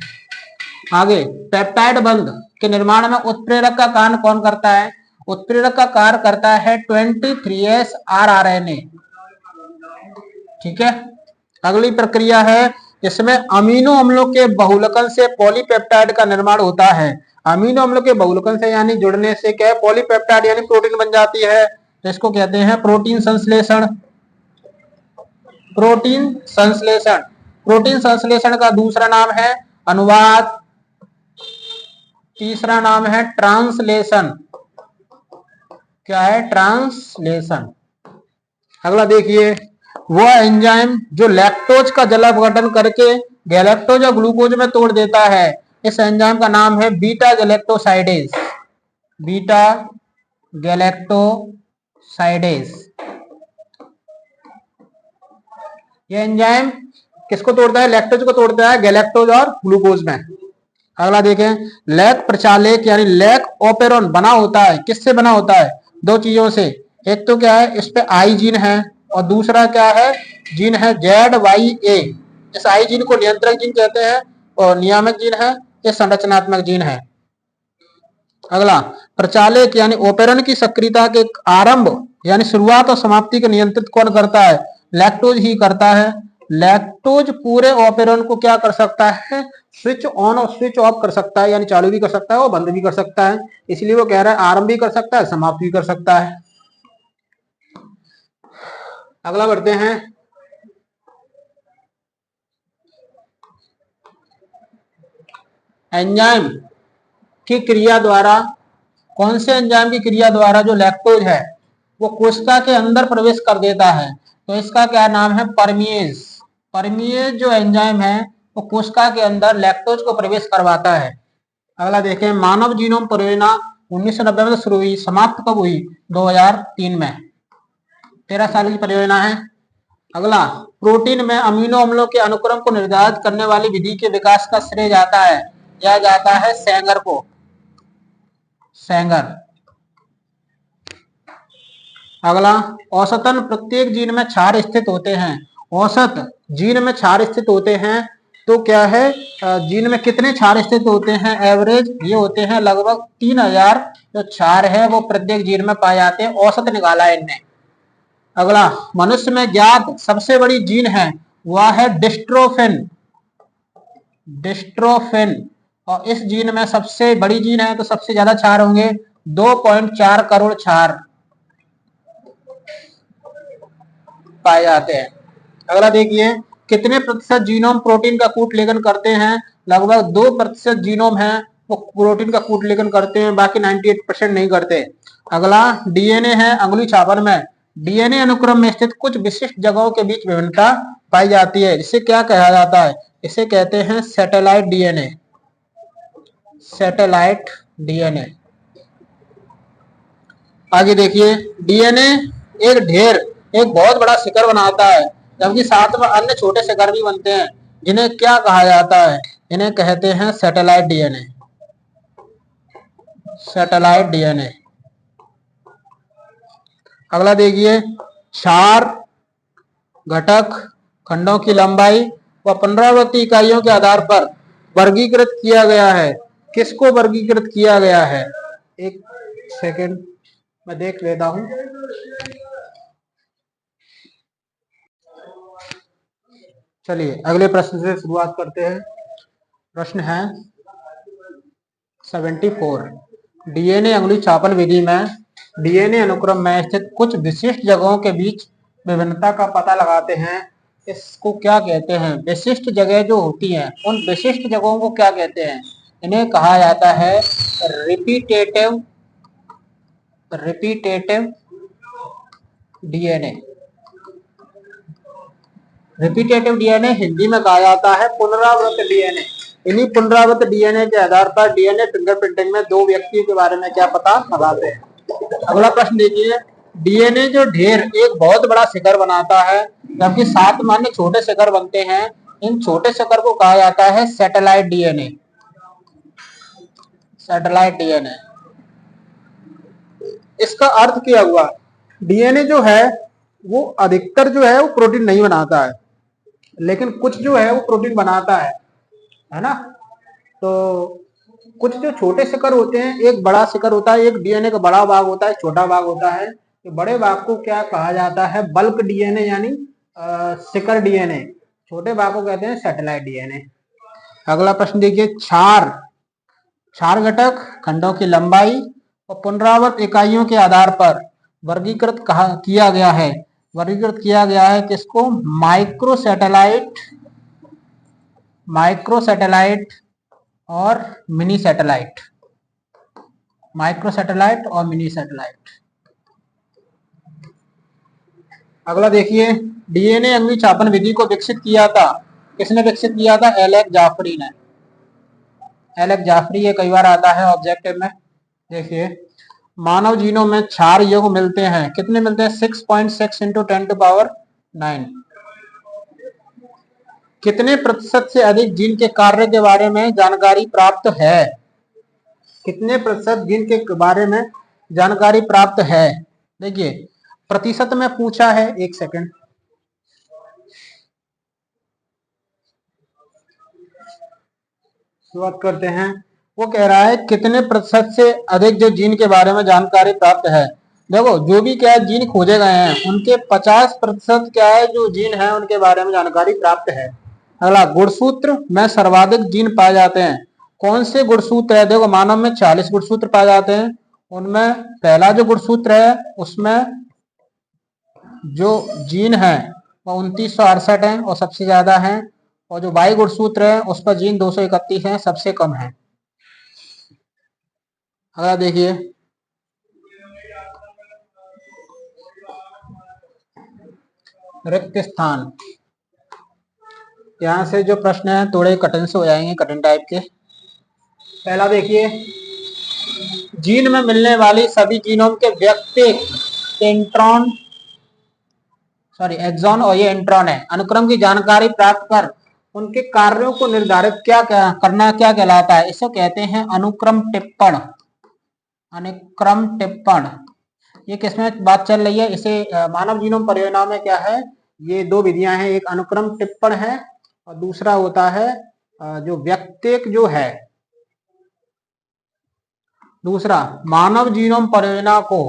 आगे, पेप्टाइड बंध के निर्माण में उत्प्रेरक का कार्य कौन करता है? उत्प्रेरक का कार्य करता है 23S आरआरएनए। ठीक है। अगली प्रक्रिया है, इसमें अमीनो अम्लों के बहुलकन से पॉलीपेप्टाइड का निर्माण होता है। अमीनो अम्लों के बहुलकन से यानी जुड़ने से क्या है? पॉलीपेप्टाइड यानी प्रोटीन बन जाती है। इसको कहते हैं प्रोटीन संश्लेषण। प्रोटीन संश्लेषण, प्रोटीन संश्लेषण का दूसरा नाम है अनुवाद, तीसरा नाम है ट्रांसलेशन। क्या है? ट्रांसलेशन। अगला देखिए, वह एंजाइम जो लैक्टोज का जल अपघटन करके गैलेक्टोज और ग्लूकोज में तोड़ देता है, इस एंजाइम का नाम है बीटा गैलेक्टोसाइडेज। Beta galactosidase. ये एंजाइम किसको तोड़ता है? लैक्टोज को तोड़ता है गैलेक्टोज और ग्लूकोज में। अगला देखें, लैक प्रचालक यानी लैक ओपेरॉन बना होता है, किससे बना होता है? दो चीजों से। एक तो क्या है, इस पे आई जीन है और दूसरा क्या है? जीन है ZYA। इस आई जीन को नियंत्रक जीन कहते हैं और नियामक जीन है, ये संरचनात्मक जीन है। अगला, प्रचालक यानी ओपेरॉन की सक्रियता के आरंभ यानी शुरुआत और समाप्ति को नियंत्रित कौन करता है? लैक्टोज ही करता है। लैक्टोज पूरे ऑपेरॉन को क्या कर सकता है? स्विच ऑन और स्विच ऑफ कर सकता है, यानी चालू भी कर सकता है और बंद भी कर सकता है। इसलिए वो कह रहा है आरंभ भी कर सकता है, समाप्त भी कर सकता है। अगला बढ़ते हैं, एंजाइम की क्रिया द्वारा, कौन से एंजाइम की क्रिया द्वारा जो लैक्टोज है वो कोशिका के अंदर प्रवेश कर देता है, तो इसका क्या नाम है? परमिएज। परमिएज जो एंजाइम है वो कोशिका के अंदर लैक्टोज को प्रवेश करवाता है। अगला देखें, मानव जीनोम परियोजना 1990 में शुरू हुई, समाप्त कब हुई? 2003 में। 13 साल की परियोजना है। अगला, प्रोटीन में अमीनो अम्लों के अनुक्रम को निर्धारित करने वाली विधि के विकास का श्रेय जाता है सेंगर को। सेंगर। अगला, औसतन प्रत्येक जीन में क्षार स्थित होते हैं। औसत जीन में क्षार स्थित होते हैं, तो क्या है जीन में कितने क्षार स्थित होते हैं? एवरेज ये होते हैं लगभग 3000 जो क्षार है वो प्रत्येक जीन में पाए जाते हैं, औसत निकाला है इनने। अगला, मनुष्य में ज्ञात सबसे बड़ी जीन है वह है डिस्ट्रोफिन। डिस्ट्रोफिन, और इस जीन में सबसे बड़ी जीन है तो सबसे ज्यादा क्षार होंगे 2.4 करोड़ क्षार पाए जाते हैं। अगला देखिए, कितने प्रतिशत जीनोम प्रोटीन का कूट लेखन करते हैं? लगभग 2% जीनोम है वो प्रोटीन का कूट लेखन करते हैं, बाकी 98% नहीं करते। अगला डीएनए है, अंगुली छापन में डीएनए अनुक्रम में स्थित कुछ विशिष्ट जगहों के बीच विभिन्नता पाई जाती है। इसे क्या कहा जाता है? इसे कहते हैं सैटेलाइट डीएनए। Satellite DNA. आगे देखिए, डीएनए एक ढेर, एक बहुत बड़ा शिखर बनाता है, जबकि साथ में अन्य छोटे शिखर भी बनते हैं, जिन्हें क्या कहा जाता है? इन्हें कहते हैं सैटेलाइट डीएनए। Satellite DNA. अगला देखिए, क्षार घटक खंडों की लंबाई व पुनरावृत्ति इकाइयों के आधार पर वर्गीकृत किया गया है। किसको वर्गीकृत किया गया है? एक सेकंड मैं देख लेता हूं। चलिए अगले प्रश्न से शुरुआत करते हैं। प्रश्न है 74। डीएनए अंगुली छापन विधि में डीएनए अनुक्रम में स्थित कुछ विशिष्ट जगहों के बीच विभिन्नता का पता लगाते हैं। इसको क्या कहते हैं? विशिष्ट जगह जो होती हैं, उन विशिष्ट जगहों को क्या कहते हैं? इन्हें कहा जाता है repetitive DNA. Repetitive DNA Hindi में कहा जाता है पुनरावृत्त डीएनए। इन्हीं पुनरावृत्त डीएनए के आधार पर डीएनए फिंगरप्रिंटिंग में दो व्यक्तियों के बारे में क्या पता लगाते हैं। अगला प्रश्न देखिए, डीएनए जो ढेर एक बहुत बड़ा शिखर बनाता है, जबकि 7 अन्य छोटे शिखर बनते हैं। इन छोटे शिखर को कहा जाता है सैटेलाइट डीएनए। Satellite DNA. इसका अर्थ क्या हुआ? डीएनए जो है वो अधिकतर जो है वो प्रोटीन नहीं बनाता है, लेकिन कुछ जो है वो प्रोटीन बनाता है ना। तो कुछ जो छोटे शिखर होते हैं, एक बड़ा शिखर होता है, एक डीएनए का बड़ा भाग होता है, छोटा भाग होता है। तो बड़े भाग को क्या कहा जाता है? बल्क डीएनए यानी शिखर डीएनए। छोटे भाग को कहते हैं सैटेलाइट डीएनए। अगला प्रश्न देखिए, क्षार घटक खंडों की लंबाई और पुनरावृत्त इकाइयों के आधार पर वर्गीकृत किया गया है। वर्गीकृत किया गया है किसको? माइक्रो सैटेलाइट और मिनी सैटेलाइट। माइक्रो सैटेलाइट और मिनी सैटेलाइट। अगला देखिए, डीएनए अंगुली छापन विधि को विकसित किया था। किसने विकसित किया था? एलेक्स जाफरी ने। एलेक्स जाफरी ये कई बार आता है ऑब्जेक्टिव में। देखिए, मानव जीनोम में क्षार युग्म मिलते हैं। कितने मिलते हैं? 6.6 × 10⁹ कितने प्रतिशत से अधिक जीन के कार्य के बारे में जानकारी प्राप्त है? कितने प्रतिशत जीन के बारे में जानकारी प्राप्त है? देखिए, प्रतिशत में पूछा है। एक सेकंड, शुरुआत करते हैं। वो कह रहा है कितने प्रतिशत से अधिक जो जीन के बारे में जानकारी प्राप्त है। देखो, जो भी क्या है जीन खोजे गए हैं, उनके 50% क्या है जो जीन है उनके बारे में जानकारी प्राप्त है। अगला, गुणसूत्र में सर्वाधिक जीन पाए जाते हैं। कौन से गुणसूत्र है? देखो, मानव में 40 गुणसूत्र पाए जाते हैं। उनमें पहला जो गुणसूत्र है उसमें जो जीन है वो 2968 है और सबसे ज्यादा है। और जो वाई गुणसूत्र है उस पर जीन 231 है, सबसे कम है। अगला देखिए, रिक्त स्थान। यहां से जो प्रश्न है थोड़े कठिन से हो जाएंगे, कठिन टाइप के। पहला देखिए, जीन में मिलने वाली सभी जीनोम के व्यक्तिगत एक्सॉन और ये इंट्रॉन है, अनुक्रम की जानकारी प्राप्त कर उनके कार्यों को निर्धारित करना क्या कहलाता है? इसे कहते हैं अनुक्रम टिप्पण। अनुक्रम टिप्पण। ये किसमें बात चल रही है? इसे मानव जीनोम परियोजना में क्या है, ये दो विधियां हैं। एक अनुक्रम टिप्पण है और दूसरा होता है जो व्यक्तिक जो है। दूसरा, मानव जीनोम परियोजना को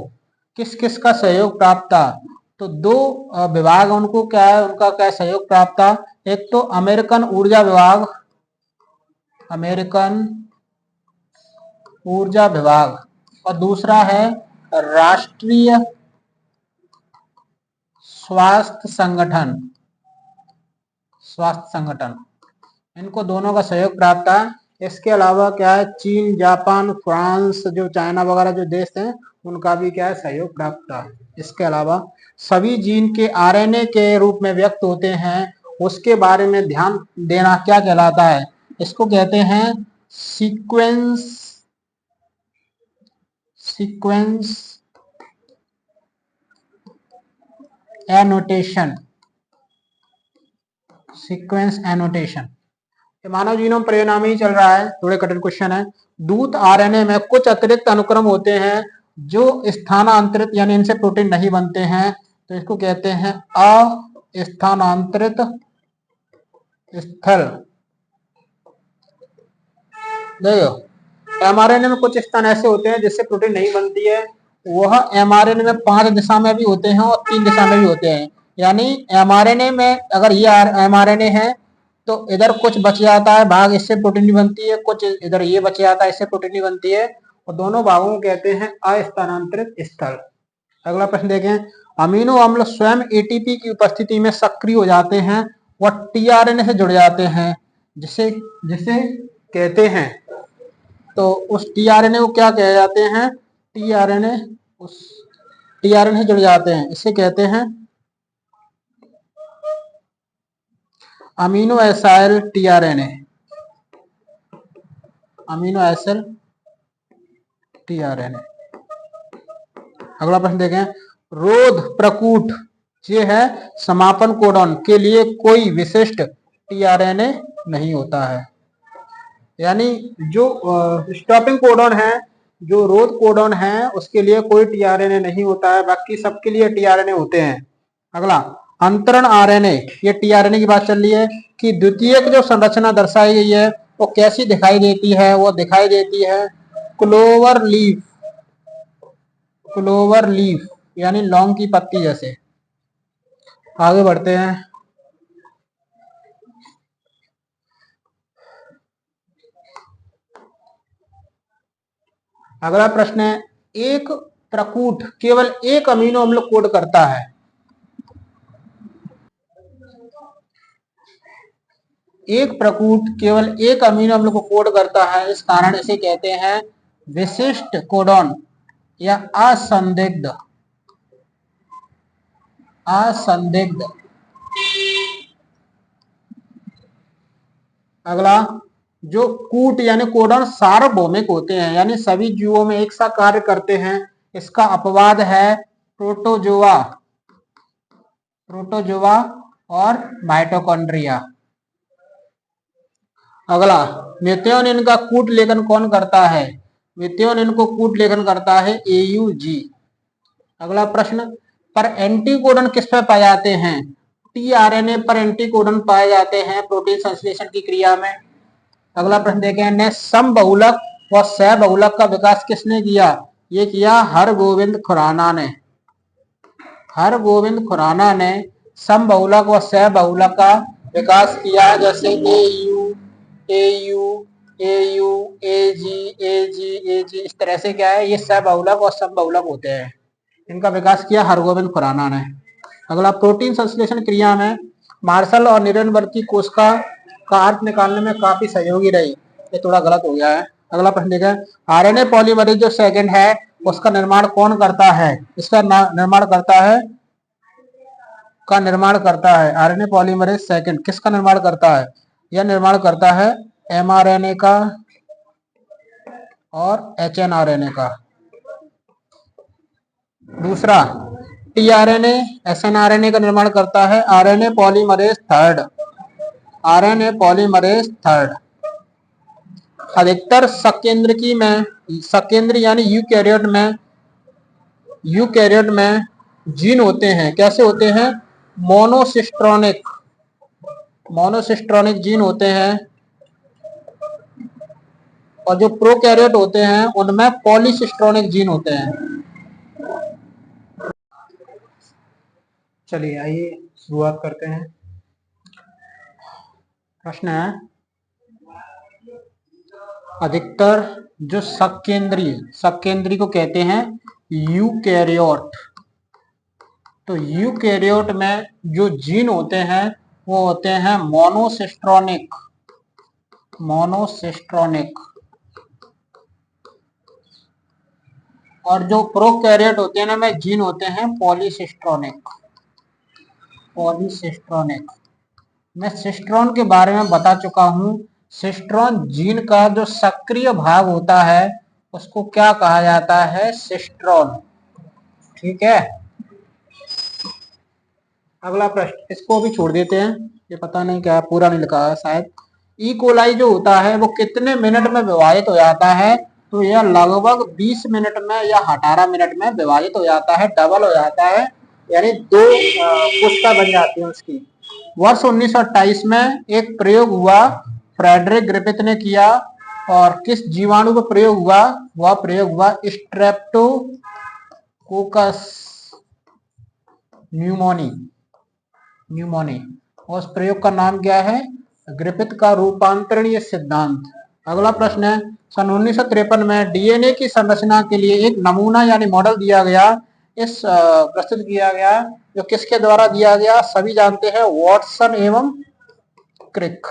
किस किस का सहयोग प्राप्त था? तो दो विभाग उनको क्या है, उनका क्या सहयोग प्राप्त था? एक तो अमेरिकन ऊर्जा विभाग, अमेरिकन ऊर्जा विभाग, और दूसरा है राष्ट्रीय स्वास्थ्य संगठन। स्वास्थ्य संगठन, इनको दोनों का सहयोग प्राप्त है। इसके अलावा क्या है, चीन, जापान, फ्रांस, जो चाइना वगैरह जो देश हैं, उनका भी क्या है, सहयोग प्राप्त है। इसके अलावा सभी जीन के आरएनए के रूप में व्यक्त होते हैं, उसके बारे में ध्यान देना क्या कहलाता है? इसको कहते हैं सीक्वेंस एनोटेशन। Sequence annotation. मानव जीनोम परियोजना में ही चल रहा है, थोड़े कठिन क्वेश्चन है। दूत आरएनए में कुछ अतिरिक्त अनुक्रम होते हैं जो स्थानांतरित, यानी इनसे प्रोटीन नहीं बनते हैं, तो इसको कहते हैं अस्थानांतरित स्थल। देखो एमआरएनए में कुछ स्थान ऐसे होते हैं जिससे प्रोटीन नहीं बनती है, वह एमआरएनए में 5 दिशा में भी होते हैं और 3 दिशा में भी होते हैं। यानी एमआरएनए में अगर ये एमआरएनए है तो इधर कुछ बच जाता है भाग, इससे प्रोटीन नहीं बनती है, कुछ इधर ये बच जाता है, इससे प्रोटीन नहीं बनती है, और दोनों भागों को कहते हैं अस्थानांतरित स्थल। अगला प्रश्न देखें, अमीनो अम्ल स्वयं एटीपी की उपस्थिति में सक्रिय हो जाते हैं व टीआरएनए से जुड़ जाते हैं, जिसे जिसे कहते हैं, तो उस टीआरएनए को क्या कहे जाते हैं? टीआरएनए, उस टीआरएनए से जुड़ जाते हैं, इसे कहते हैं amino acyl tRNA. Amino acid tRNA. अगला प्रश्न देखें, रोध प्रकूट ये है समापन कोडॉन के लिए कोई विशिष्ट टीआरएनए नहीं होता है। यानी जो स्टॉपिंग कोडॉन है, जो रोध कोडॉन है, उसके लिए कोई टीआरएनए नहीं होता है, बाकी सबके लिए टीआरएनए होते हैं। अगला अंतरण आरएनए, ये टीआरएनए की बात चल रही है कि द्वितीयक जो संरचना दर्शाई गई है वो कैसी दिखाई देती है? वो दिखाई देती है क्लोवर लीफ यानी लौंग की पत्ती जैसे। आगे बढ़ते हैं। अगला प्रश्न है, एक प्रकूट केवल एक अमीनो अम्ल कोड करता है। एक प्रकूट केवल एक अमीनो अम्ल को कोड करता है, इस कारण इसे कहते हैं विशिष्ट कोडॉन या असंदिग्ध। अगला, जो कूट यानी कोडॉन सार्वभौमिक होते हैं, यानी सभी जीवों में एक सा कार्य करते हैं, इसका अपवाद है प्रोटोजोआ और माइटोकॉन्ड्रिया। अगला, मेथियोनिन का कूट लेखन कौन करता है? मेथियोनिन को कूट लेखन करता है AUG। अगला प्रश्न, पर एंटीकोडन किस पर पाए जाते हैं? टीआरएनए पर एंटीकोडन पाए जाते हैं प्रोटीन संश्लेषण की क्रिया में। अगला प्रश्न देखें, ने समबहुलक व सहबहुलक का विकास किसने किया? ये किया हरगोविंद खुराना ने। हरगोविंद खुराना ने समबहुलक व सहबहुलक का विकास किया, जैसे AU, AG, इस तरह से क्या है, ये सहबहुलक और समबहुलक होते हैं। इनका विकास किया हरगोविंद खुराना ने। अगला, प्रोटीन संश्लेषण क्रिया में मार्शल और निरनवर्ती कोशिका का अर्थ निकालने में काफी सहयोगी रही। ये थोड़ा गलत हो गया है। अगला प्रश्न देखा, आरएनए पॉलीमरेज जो सेकंड है उसका निर्माण कौन करता है? इसका निर्माण करता है आरएनए पॉलीमरेज सेकंड किसका निर्माण करता है? यह निर्माण करता है एमआरएनए का और एचएनआरएनए का। दूसरा, टीआरएनए एसएनआरएनए का निर्माण करता है आरएनए पॉलीमरेज थर्ड। अधिकतर सकेंद्र यानी यूकैरियोट में जीन होते हैं, कैसे होते हैं? मोनोसिस्ट्रोनिक जीन होते हैं, और जो प्रोकैरियोट होते हैं उनमें पॉलीसिस्ट्रोनिक जीन होते हैं। चलिए आइए शुरुआत करते हैं। प्रश्न है, अधिकतर जो सबकेंद्री को कहते हैं यूकैरियोट। तो यूकैरियोट में जो जीन होते हैं वो होते हैं मोनोसिस्ट्रोनिक। और जो प्रोकैरियोट होते हैं ना में जीन होते हैं पॉलीसिस्ट्रोनिक। मैं सिस्ट्रॉन के बारे में बता चुका हूं। सिस्ट्रॉन जीन का जो सक्रिय भाग होता है उसको क्या कहा जाता है? सिस्ट्रॉन। ठीक है, अगला प्रश्न, इसको भी छोड़ देते हैं, ये पता नहीं क्या पूरा नहीं लिखा है शायद। ई कोलाई जो होता है वो कितने मिनट में विभाजित हो जाता है? तो यह लगभग 20 मिनट में या 18 मिनट में विभाजित हो जाता है, डबल हो जाता है, यानी दो कोशिका बन जाती है उसकी। वर्ष 1928 में एक प्रयोग हुआ, फ्रेडरिक ग्रिफिथ ने किया, और किस जीवाणु पर प्रयोग हुआ? वह प्रयोग हुआ स्ट्रेप्टोकोकस न्यूमोनी। और उस प्रयोग का नाम क्या है? ग्रिफिथ का रूपांतरणीय सिद्धांत। अगला प्रश्न है, सन 1953 में डीएनए की संरचना के लिए एक नमूना यानी मॉडल दिया गया, इस प्रस्तुत किया गया, जो किसके द्वारा दिया गया? सभी जानते हैं, वॉटसन एवं क्रिक।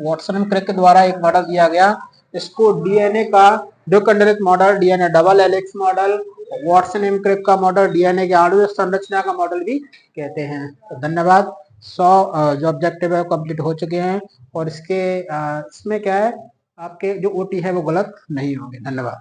वॉटसन एवं क्रिक के द्वारा एक मॉडल दिया गया। इसको डीएनए का द्विखंडित model, DNA double helix model, Watson एवं क्रिक का मॉडल, डीएनए की आणविक संरचना का मॉडल भी कहते हैं। तो धन्यवाद। 100 जो ऑब्जेक्टिव है कंप्लीट हो चुके हैं, और इसमें क्या है, आपके जो ओटी है वो गलत नहीं होंगे। धन्यवाद।